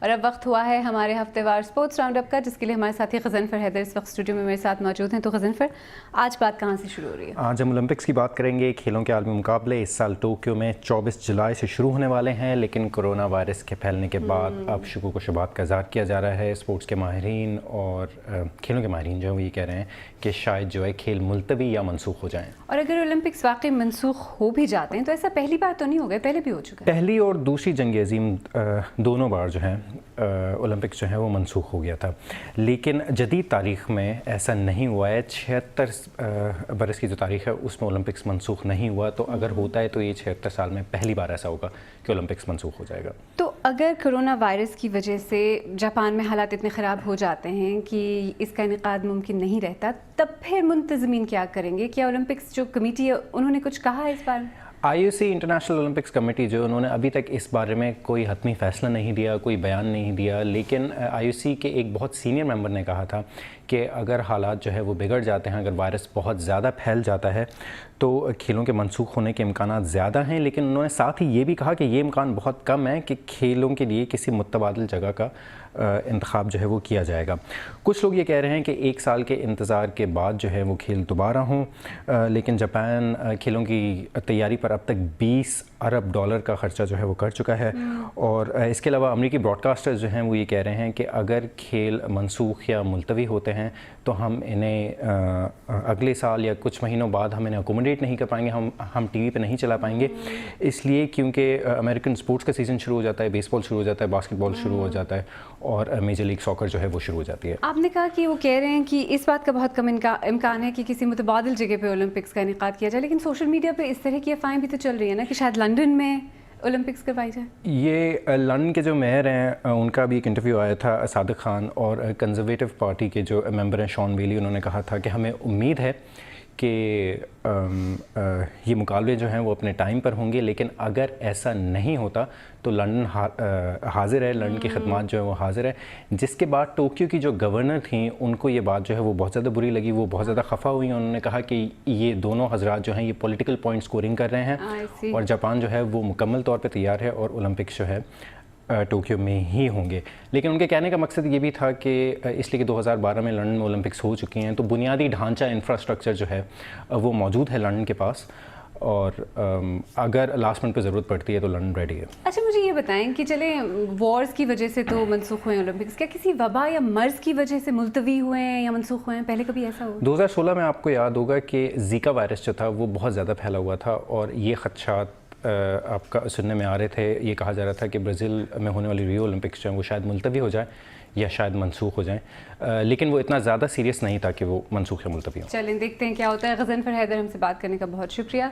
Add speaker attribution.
Speaker 1: और अब वक्त हुआ है हमारे हफ्तेवार स्पोर्ट्स राउंडअप का, जिसके लिए हमारे साथी ग़ज़नफ़र हैदर इस वक्त स्टूडियो में मेरे साथ मौजूद हैं। तो ग़ज़नफ़र, आज बात कहाँ से शुरू हो रही है?
Speaker 2: आज हम ओलंपिक्स की बात करेंगे। खेलों के आलमी मुकाबले इस साल टोक्यो में 24 जुलाई से शुरू होने वाले हैं, लेकिन कोरोना वायरस के फैलने के बाद अब शुरू शुबात का इज़हार किया जा रहा है। स्पोर्ट्स के माहिरीन और खेलों के माहिरीन जो है वो ये कह रहे हैं कि शायद जो है खेल मुलतवी या मनसूख हो जाएं।
Speaker 1: और अगर ओलंपिक्स वाकई मनसूख हो भी जाते हैं तो ऐसा पहली बार तो नहीं हो गया, पहले भी हो चुका है।
Speaker 2: पहली और दूसरी जंग अज़ीम दोनों बार जो है ओलंपिक्स जो है वो मनसूख हो गया था, लेकिन जदीद तारीख़ में ऐसा नहीं हुआ है। 76 बरस की जो तारीख़ है उसमें ओलंपिक्स मनसूख नहीं हुआ, तो अगर होता है तो ये 76 साल में पहली बार ऐसा होगा कि ओलंपिक्स मनसूख हो जाएगा।
Speaker 1: तो अगर कोरोना वायरस की वजह से जापान में हालात इतने ख़राब हो जाते हैं कि इसका इनेकाद मुमकिन नहीं रहता, तब फिर मुंतज़मीन क्या करेंगे? क्या ओलंपिक्स जो कमेटी है उन्होंने कुछ कहा है इस बारे में?
Speaker 2: IOC इंटरनेशनल ओलंपिक्स कमेटी जो उन्होंने अभी तक इस बारे में कोई हतमी फ़ैसला नहीं दिया, कोई बयान नहीं दिया, लेकिन IOC के एक बहुत सीनियर मेंबर ने कहा था कि अगर हालात जो है वो बिगड़ जाते हैं, अगर वायरस बहुत ज़्यादा फैल जाता है तो खेलों के मनसूख होने के इम्कानात ज़्यादा हैं। लेकिन उन्होंने साथ ही ये भी कहा कि ये इम्कान बहुत कम है कि खेलों के लिए किसी मुतबादिल जगह का इंतखाब जो है वो किया जाएगा। कुछ लोग ये कह रहे हैं कि 1 साल के इंतज़ार के बाद जो है वो खेल दोबारा हों, लेकिन जापान खेलों की तैयारी पर अब तक $20 अरब का ख़र्चा जो है वो कर चुका है। और इसके अलावा अमेरिकी ब्रॉडकास्टर्स जो हैं वो ये कह रहे हैं कि अगर खेल मनसूख या मुलतवी होते हैं तो हम इन्हें अगले साल या कुछ महीनों बाद हम इन्हें अकोमोडेट नहीं कर पाएंगे, हम टीवी पे नहीं चला पाएंगे, इसलिए क्योंकि अमेरिकन स्पोर्ट्स का सीज़न शुरू हो जाता है, बेसबॉल शुरू हो जाता है, बास्केटबॉल शुरू हो जाता है और मेजर लीग सॉकर जो है वो शुरू हो जाती है।
Speaker 1: आपने कहा कि वो कह रहे हैं कि इस बात का बहुत कम इम्कान है कि किसी मुतबादिल जगह पे ओलंपिक्स का इनेकाद किया जाए, लेकिन सोशल मीडिया पे इस तरह की अफवाहें भी तो चल रही है ना कि शायद लंदन में ओलंपिक्स करवाई जाए।
Speaker 2: ये लंदन के जो मेयर हैं उनका भी एक इंटरव्यू आया था, सादिक खान, और कंजर्वेटिव पार्टी के जो मेंबर हैं शॉन बेली, उन्होंने कहा था कि हमें उम्मीद है कि ये मुकाबले जो हैं वो अपने टाइम पर होंगे, लेकिन अगर ऐसा नहीं होता तो लंदन हाजिर है, लंदन की खदमात जो है वो हाजिर है। जिसके बाद टोक्यो की जो गवर्नर थी उनको ये बात जो है वो बहुत ज़्यादा बुरी लगी, वो बहुत ज़्यादा खफा हुई। उन्होंने कहा कि ये दोनों हजरात जो हैं ये पॉलिटिकल पॉइंट स्कोरिंग कर रहे हैं और जापान जो है वो मुकम्मल तौर पर तैयार है और ओलंपिक्स जो है टोक्यो में ही होंगे। लेकिन उनके कहने का मकसद ये भी था कि इसलिए कि 2012 में लंदन में ओलंपिक्स हो चुकी हैं तो बुनियादी ढांचा इंफ्रास्ट्रक्चर जो है वो मौजूद है लंदन के पास, और अगर लास्ट मिनट पे ज़रूरत पड़ती है तो लंदन रेडी है।
Speaker 1: अच्छा, मुझे ये बताएं कि चले वॉर्स की वजह से तो मनसूख हुए ओलंपिक्स, क्या किसी वबा या मर्ज़ की वजह से मुलतवी हुए हैं या मनसूख हुए हैं? पहले कभी ऐसा हुआ?
Speaker 2: 2016 में आपको याद होगा कि जीका वायरस जो था वो बहुत ज़्यादा फैला हुआ था और ये खदशात आपका सुनने में आ रहे थे। ये कहा जा रहा था कि ब्राज़ील में होने वाली रियो ओलंपिक्स जो है वो शायद मुलतवी हो जाए या शायद मनसूख हो जाए, लेकिन वो इतना ज़्यादा सीरियस नहीं था कि वो मनसूख या मुलतवी हो।
Speaker 1: चलें देखते हैं क्या होता है। ग़ज़नफ़र हैदर हमसे बात करने का बहुत शुक्रिया।